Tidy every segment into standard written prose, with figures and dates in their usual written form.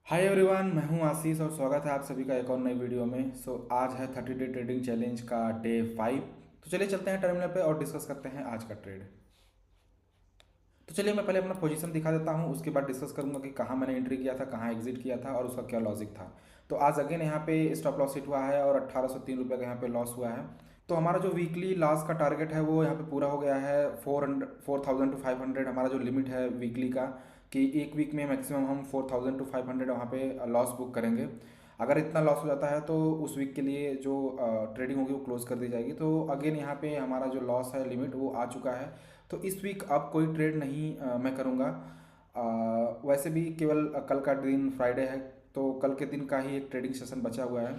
Hi everyone, मैं हूं आशीष और स्वागत है आप सभी का एक और नई वीडियो में। आज है 30 डे ट्रेडिंग चैलेंज का डे 5। तो चलिए चलते हैं टर्मिनल पे और डिस्कस करते हैं आज का ट्रेड। तो चलिए मैं पहले अपना पोजीशन दिखा देता हूं, उसके बाद डिस्कस करूंगा कि कहाँ मैंने एंट्री किया था, कहाँ एग्जिट किया था और उसका क्या लॉजिक था। तो आज अगेन यहाँ पे स्टॉप लॉस हिट हुआ है और 1803 रुपये का यहाँ पे लॉस हुआ है। तो हमारा जो वीकली लॉस का टारगेट है वो यहाँ पे पूरा हो गया है। 4000 टू 500 हमारा जो लिमिट है वीकली का, कि एक वीक में मैक्सिमम हम 4000 टू 500 वहाँ पे लॉस बुक करेंगे। अगर इतना लॉस हो जाता है तो उस वीक के लिए जो ट्रेडिंग होगी वो क्लोज कर दी जाएगी। तो अगेन यहाँ पे हमारा जो लॉस है लिमिट वो आ चुका है। तो इस वीक अब कोई ट्रेड नहीं मैं करूँगा। वैसे भी केवल कल का दिन फ्राइडे है, तो कल के दिन का ही एक ट्रेडिंग सेशन बचा हुआ है।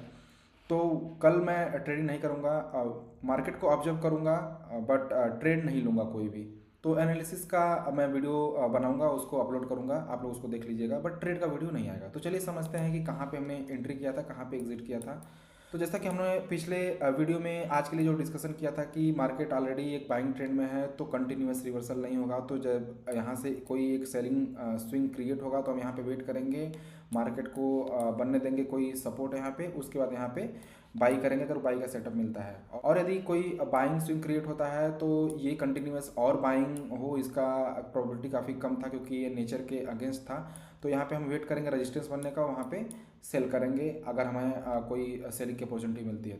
तो कल मैं ट्रेडिंग नहीं करूँगा, मार्केट को ऑब्जर्व करूँगा, बट ट्रेड नहीं लूँगा कोई भी। तो एनालिसिस का मैं वीडियो बनाऊंगा, उसको अपलोड करूंगा, आप लोग उसको देख लीजिएगा, बट ट्रेड का वीडियो नहीं आएगा। तो चलिए समझते हैं कि कहाँ पे हमने एंट्री किया था, कहाँ पे एग्जिट किया था। तो जैसा कि हमने पिछले वीडियो में आज के लिए जो डिस्कशन किया था कि मार्केट ऑलरेडी एक बाइंग ट्रेंड में है, तो कंटिन्यूस रिवर्सल नहीं होगा। तो जब यहाँ से कोई एक सेलिंग स्विंग क्रिएट होगा तो हम यहाँ पे वेट करेंगे, मार्केट को बनने देंगे कोई सपोर्ट यहाँ पे, उसके बाद यहाँ पे बाई करेंगे अगर बाई का सेटअप मिलता है। और यदि कोई बाइंग स्विंग क्रिएट होता है तो ये कंटिन्यूस और बाइंग हो, इसका प्रोबेबिलिटी काफ़ी कम था क्योंकि ये नेचर के अगेंस्ट था। तो यहाँ पे हम वेट करेंगे रेजिस्टेंस बनने का, वहाँ पे सेल करेंगे अगर हमें कोई सेलिंग की अपॉर्चुनिटी मिलती है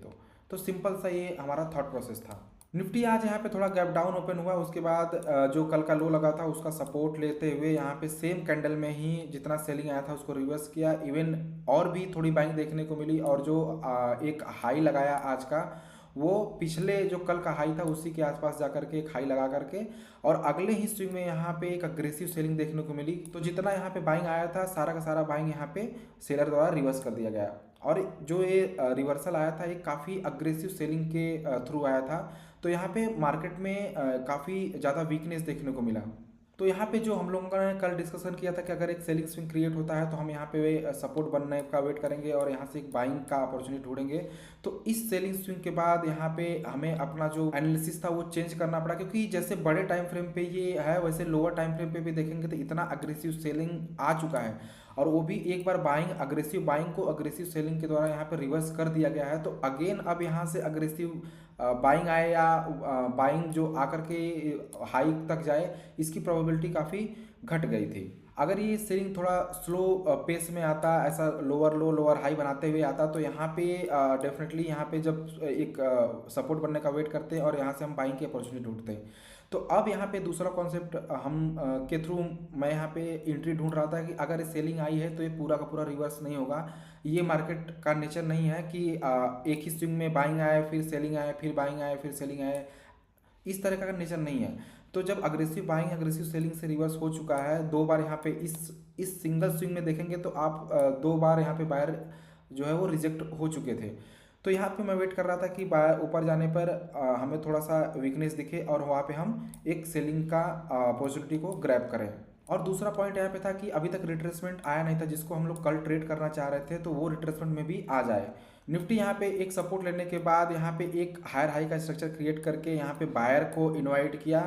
तो सिंपल सा ये हमारा थॉट प्रोसेस था। निफ्टी आज यहाँ पे थोड़ा गैप डाउन ओपन हुआ, उसके बाद जो कल का लो लगा था उसका सपोर्ट लेते हुए यहाँ पे सेम कैंडल में ही जितना सेलिंग आया था उसको रिवर्स किया। इवन और भी थोड़ी बाइंग देखने को मिली, और जो एक हाई लगाया आज का, वो पिछले जो कल का हाई था उसी के आसपास जाकर के एक हाई लगा करके, और अगले ही स्विंग में यहाँ पे एक अग्रेसिव सेलिंग देखने को मिली। तो जितना यहाँ पे बाइंग आया था सारा का सारा बाइंग यहाँ पे सेलर द्वारा रिवर्स कर दिया गया। और जो ये रिवर्सल आया था ये काफ़ी अग्रेसिव सेलिंग के थ्रू आया था। तो यहाँ पे मार्केट में काफ़ी ज़्यादा वीकनेस देखने को मिला। तो यहाँ पे जो हम लोगों ने कल डिस्कशन किया था कि अगर एक सेलिंग स्विंग क्रिएट होता है तो हम यहाँ पे सपोर्ट बनने का वेट करेंगे और यहाँ से एक बाइंग का अपॉर्चुनिटी ढूंढेंगे। तो इस सेलिंग स्विंग के बाद यहाँ पे हमें अपना जो एनालिसिस था वो चेंज करना पड़ा, क्योंकि जैसे बड़े टाइम फ्रेम पे ये है वैसे लोअर टाइम फ्रेम पे भी देखेंगे तो इतना अग्रेसिव सेलिंग आ चुका है, और वो भी एक बार बाइंग अग्रेसिव बाइंग को अग्रेसिव सेलिंग के द्वारा यहाँ पे रिवर्स कर दिया गया है। तो अगेन अब यहाँ से अग्रेसिव बाइंग आए या बाइंग जो आकर के हाई तक जाए, इसकी प्रोबेबिलिटी काफ़ी घट गई थी। अगर ये सेलिंग थोड़ा स्लो पेस में आता, ऐसा लोअर लो लोअर हाई बनाते हुए आता, तो यहाँ पे डेफिनेटली यहाँ पे जब एक सपोर्ट बनने का वेट करते हैं और यहाँ से हम बाइंग की अपॉर्चुनिटी ढूंढते हैं। तो अब यहाँ पे दूसरा कॉन्सेप्ट हम के थ्रू मैं यहाँ पे एंट्री ढूंढ रहा था कि अगर सेलिंग आई है तो ये पूरा का पूरा रिवर्स नहीं होगा। ये मार्केट का नेचर नहीं है कि एक ही स्विंग में बाइंग आए फिर सेलिंग आए फिर बाइंग आए फिर सेलिंग आए, इस तरह का नेचर नहीं है। तो जब अग्रेसिव बाइंग अग्रेसिव सेलिंग से रिवर्स हो चुका है दो बार, यहाँ पे इस सिंगल स्विंग में देखेंगे तो आप दो बार यहाँ पे बायर जो है वो रिजेक्ट हो चुके थे। तो यहाँ पे मैं वेट कर रहा था कि बायर ऊपर जाने पर हमें थोड़ा सा वीकनेस दिखे और वहाँ पे हम एक सेलिंग का अपॉर्चुनिटी को ग्रैब करें। और दूसरा पॉइंट यहाँ पे था कि अभी तक रिट्रेसमेंट आया नहीं था, जिसको हम लोग कल ट्रेड करना चाह रहे थे, तो वो रिट्रेसमेंट में भी आ जाए। निफ्टी यहाँ पे एक सपोर्ट लेने के बाद यहाँ पे एक हायर हाई का स्ट्रक्चर क्रिएट करके यहाँ पे बायर को इनवाइट किया।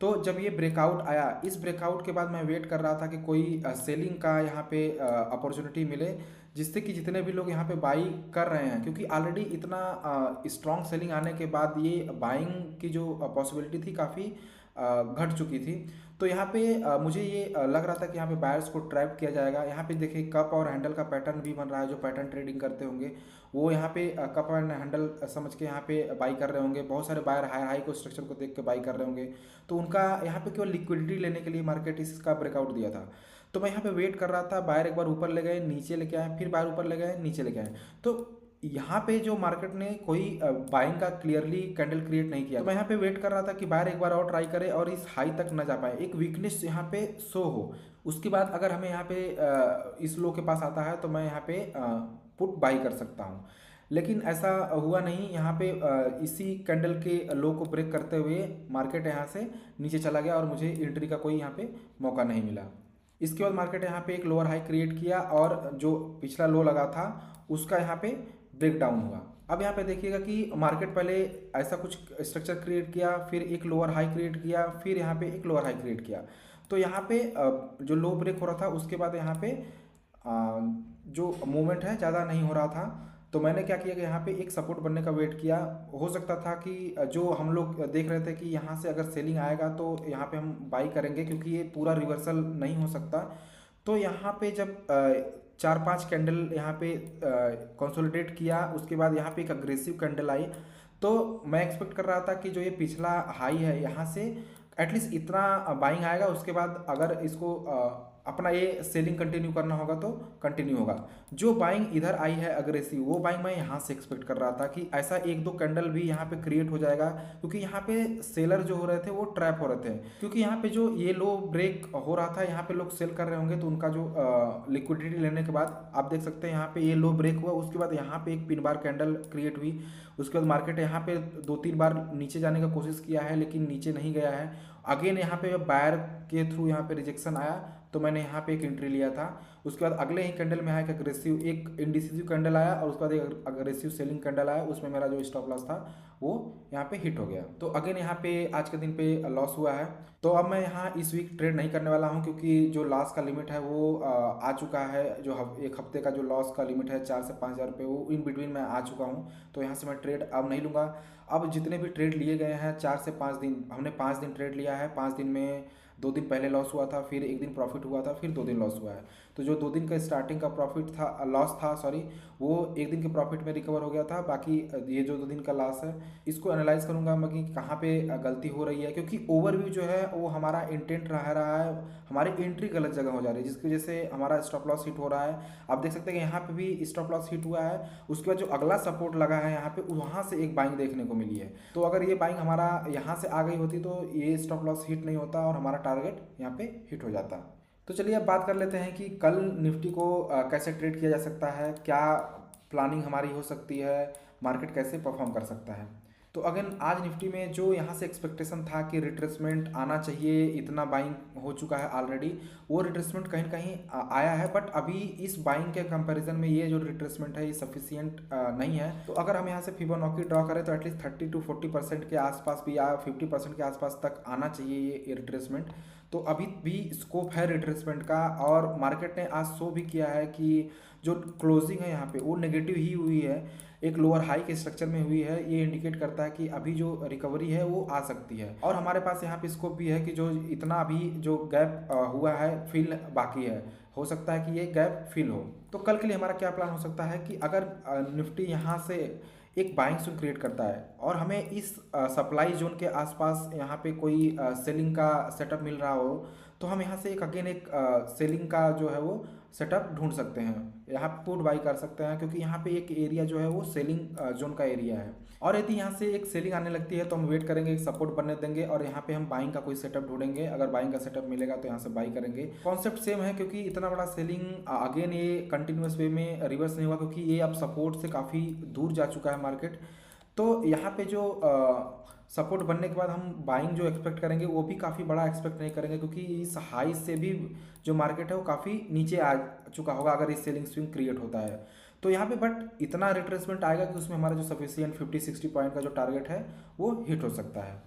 तो जब ये ब्रेकआउट आया, इस ब्रेकआउट के बाद मैं वेट कर रहा था कि कोई सेलिंग का यहाँ पे अपॉर्चुनिटी मिले, जिससे कि जितने भी लोग यहाँ पे बाई कर रहे हैं, क्योंकि ऑलरेडी इतना स्ट्रॉन्ग सेलिंग आने के बाद ये बाइंग की जो पॉसिबिलिटी थी काफ़ी घट चुकी थी। तो यहाँ पे मुझे ये लग रहा था कि यहाँ पे बायर्स को ट्रैप किया जाएगा। यहाँ पे देखिए कप और हैंडल का पैटर्न भी बन रहा है, जो पैटर्न ट्रेडिंग करते होंगे वो यहाँ पे कप एंड हैंडल समझ के यहाँ पे बाई कर रहे होंगे। बहुत सारे बायर हाई हाई को स्ट्रक्चर को देख के बाई कर रहे होंगे, तो उनका यहाँ पे केवल लिक्विडिटी लेने के लिए मार्केट इसका ब्रेकआउट दिया था। तो मैं यहाँ पे वेट कर रहा था, बायर एक बार ऊपर ले गए नीचे लेके आए, फिर बायर ऊपर ले गए नीचे लेके आए। तो यहाँ पे जो मार्केट ने कोई बाइंग का क्लियरली कैंडल क्रिएट नहीं किया, तो मैं यहाँ पे वेट कर रहा था कि बायर एक बार और ट्राई करे और इस हाई तक न जा पाए, एक वीकनेस यहाँ पे शो हो। उसके बाद अगर हमें यहाँ पे इस लो के पास आता है तो मैं यहाँ पे पुट बाई कर सकता हूँ, लेकिन ऐसा हुआ नहीं। यहाँ पे इसी कैंडल के लो को ब्रेक करते हुए मार्केट यहाँ से नीचे चला गया और मुझे एंट्री का कोई यहाँ पे मौका नहीं मिला। इसके बाद मार्केट यहाँ पे एक लोअर हाई क्रिएट किया और जो पिछला लो लगा था उसका यहाँ पे ब्रेक डाउन हुआ। अब यहाँ पे देखिएगा कि मार्केट पहले ऐसा कुछ स्ट्रक्चर क्रिएट किया, फिर एक लोअर हाई क्रिएट किया, फिर यहाँ पे एक लोअर हाई क्रिएट किया। तो यहाँ पे जो लो ब्रेक हो रहा था उसके बाद यहाँ पे जो मूवमेंट है ज़्यादा नहीं हो रहा था, तो मैंने क्या किया कि यहाँ पे एक सपोर्ट बनने का वेट किया। हो सकता था कि जो हम लोग देख रहे थे कि यहाँ से अगर सेलिंग आएगा तो यहाँ पे हम बाई करेंगे, क्योंकि ये पूरा रिवर्सल नहीं हो सकता। तो यहाँ पे जब 4-5 कैंडल यहाँ पे कंसोलिडेट किया, उसके बाद यहाँ पे एक अग्रेसिव कैंडल आई, तो मैं एक्सपेक्ट कर रहा था कि जो ये पिछला हाई है यहाँ से एटलीस्ट इतना बाइंग आएगा, उसके बाद अगर इसको अपना ये सेलिंग कंटिन्यू करना होगा तो कंटिन्यू होगा। जो बाइंग इधर आई है अग्रेसिव, वो बाइंग मैं यहाँ से एक्सपेक्ट कर रहा था कि ऐसा एक दो कैंडल भी यहाँ पे क्रिएट हो जाएगा, क्योंकि यहाँ पे सेलर जो हो रहे थे वो ट्रैप हो रहे थे, क्योंकि यहाँ पे जो ये लो ब्रेक हो रहा था, यहाँ पे लोग सेल कर रहे होंगे, तो उनका जो लिक्विडिटी लेने के बाद आप देख सकते हैं यहाँ पे ये लो ब्रेक हुआ, उसके बाद यहाँ पे एक पिन बार कैंडल क्रिएट हुई, उसके बाद मार्केट यहाँ पे 2-3 बार नीचे जाने का कोशिश किया है लेकिन नीचे नहीं गया है। अगेन यहाँ पे बायर के थ्रू यहाँ पे रिजेक्शन आया, तो मैंने यहाँ पे एक एंट्री लिया था। उसके बाद अगले ही कैंडल में आया एक अग्रेसिव, एक इंडिसिसिव कैंडल आया, और उसके बाद एक अग्रेसिव सेलिंग कैंडल आया, उसमें मेरा जो स्टॉप लॉस था वो यहाँ पे हिट हो गया। तो अगेन यहाँ पे आज के दिन पे लॉस हुआ है। तो अब मैं यहाँ इस वीक ट्रेड नहीं करने वाला हूँ, क्योंकि जो लॉस का लिमिट है वो आ चुका है। जो एक हफ्ते का जो लॉस का लिमिट है 4 से 5 हज़ार रुपये, वो इन बिटवीन मैं आ चुका हूँ, तो यहाँ से मैं ट्रेड अब नहीं लूँगा। अब जितने भी ट्रेड लिए गए हैं 4 से 5 दिन, हमने 5 दिन ट्रेड लिया है। 5 दिन में 2 दिन पहले लॉस हुआ था, फिर 1 दिन प्रॉफिट हुआ था, फिर 2 दिन लॉस हुआ है। तो जो 2 दिन का स्टार्टिंग का प्रॉफिट था, लॉस था सॉरी, वो 1 दिन के प्रॉफिट में रिकवर हो गया था। बाकी ये जो 2 दिन का लॉस है, इसको एनालाइज करूंगा मैं कि कहाँ पे गलती हो रही है, क्योंकि ओवरव्यू जो है वो हमारा इंटेंट रह रहा है, हमारी एंट्री गलत जगह हो जा रही है, जिसकी वजह से हमारा स्टॉप लॉस हिट हो रहा है। आप देख सकते हैं कि यहाँ पे भी स्टॉप लॉस हिट हुआ है। उसके बाद जो अगला सपोर्ट लगा है यहाँ पे, वहाँ से एक बाइंग देखने को मिली है। तो अगर ये बाइंग हमारा यहाँ से आ गई होती तो ये स्टॉप लॉस हिट नहीं होता और हमारा टारगेट यहाँ पे हिट हो जाता। तो चलिए अब बात कर लेते हैं कि कल निफ्टी को कैसे ट्रेड किया जा सकता है, क्या प्लानिंग हमारी हो सकती है, मार्केट कैसे परफॉर्म कर सकता है। तो अगेन आज निफ्टी में जो यहाँ से एक्सपेक्टेशन था कि रिट्रेसमेंट आना चाहिए, इतना बाइंग हो चुका है ऑलरेडी, वो रिट्रेसमेंट कहीं कहीं आया है, बट अभी इस बाइंग के कंपैरिजन में ये जो रिट्रेसमेंट है ये सफिशियंट नहीं है। तो अगर हम यहाँ से फिबोनाची ड्रॉ करें तो एटलीस्ट 30-40% के आसपास भी, या 50% के आसपास तक आना चाहिए ये रिट्रेसमेंट। तो अभी भी स्कोप है रिट्रेसमेंट का, और मार्केट ने आज शो भी किया है कि जो क्लोजिंग है यहाँ पे वो नेगेटिव ही हुई है, एक लोअर हाई के स्ट्रक्चर में हुई है। ये इंडिकेट करता है कि अभी जो रिकवरी है वो आ सकती है, और हमारे पास यहाँ पे स्कोप भी है कि जो इतना अभी जो गैप हुआ है फिल बाकी है, हो सकता है कि ये गैप फिल हो। तो कल के लिए हमारा क्या प्लान हो सकता है कि अगर निफ्टी यहाँ से एक बाइंग जोन क्रिएट करता है और हमें इस सप्लाई जोन के आसपास यहाँ पे कोई सेलिंग का सेटअप मिल रहा हो, तो हम यहाँ से एक अगेन एक सेलिंग का जो है वो सेटअप ढूंढ सकते हैं, यहाँ पे पुट बाई कर सकते हैं, क्योंकि यहाँ पे एक एरिया जो है वो सेलिंग जोन का एरिया है। और यदि यहाँ से एक सेलिंग आने लगती है तो हम वेट करेंगे, एक सपोर्ट बनने देंगे, और यहाँ पे हम बाइंग का कोई सेटअप ढूंढेंगे। अगर बाइंग का सेटअप मिलेगा तो यहाँ से बाई करेंगे। कॉन्सेप्ट सेम है, क्योंकि इतना बड़ा सेलिंग अगेन ये कंटिन्यूस वे में रिवर्स नहीं हुआ, क्योंकि ये अब सपोर्ट से काफ़ी दूर जा चुका है मार्केट। तो यहाँ पे जो सपोर्ट बनने के बाद हम बाइंग जो एक्सपेक्ट करेंगे वो भी काफ़ी बड़ा एक्सपेक्ट नहीं करेंगे, क्योंकि इस हाई से भी जो मार्केट है वो काफ़ी नीचे आ चुका होगा अगर इस सेलिंग स्विंग क्रिएट होता है। तो यहाँ पे बट इतना रिट्रेसमेंट आएगा कि उसमें हमारा जो सफिशियंट 50-60 पॉइंट का जो टारगेट है वो हिट हो सकता है।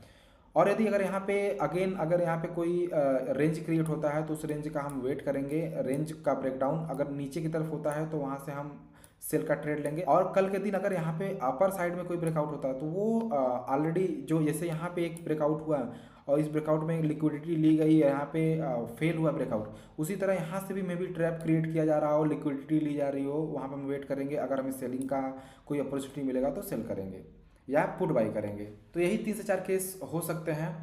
और यदि अगर यहाँ पे अगेन अगर यहाँ पे कोई रेंज क्रिएट होता है तो उस रेंज का हम वेट करेंगे। रेंज का ब्रेकडाउन अगर नीचे की तरफ होता है तो वहाँ से हम सेल का ट्रेड लेंगे। और कल के दिन अगर यहाँ पे अपर साइड में कोई ब्रेकआउट होता है तो वो ऑलरेडी जो जैसे यहाँ पे एक ब्रेकआउट हुआ और इस ब्रेकआउट में लिक्विडिटी ली गई, यहाँ पे फेल हुआ ब्रेकआउट, उसी तरह यहाँ से भी मे बी ट्रैप क्रिएट किया जा रहा हो, लिक्विडिटी ली जा रही हो, वहाँ पर हम वेट करेंगे। अगर हमें सेलिंग का कोई अपॉर्चुनिटी मिलेगा तो सेल करेंगे या पुट बाई करेंगे। तो यही 3 से 4 केस हो सकते हैं।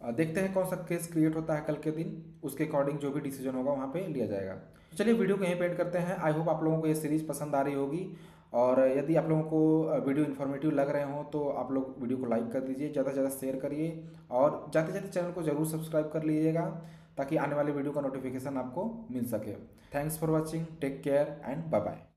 देखते हैं कौन सा केस क्रिएट होता है कल के दिन, उसके अकॉर्डिंग जो भी डिसीजन होगा वहाँ पे लिया जाएगा। तो चलिए वीडियो को यहीं पे एंड करते हैं। आई होप आप लोगों को ये सीरीज़ पसंद आ रही होगी, और यदि आप लोगों को वीडियो इन्फॉर्मेटिव लग रहे हो तो आप लोग वीडियो को लाइक कर दीजिए, ज़्यादा से ज़्यादा शेयर करिए, और जाते जाते चैनल को ज़रूर सब्सक्राइब कर लीजिएगा ताकि आने वाले वीडियो का नोटिफिकेशन आपको मिल सके। Thanks for watching, take care and bye bye.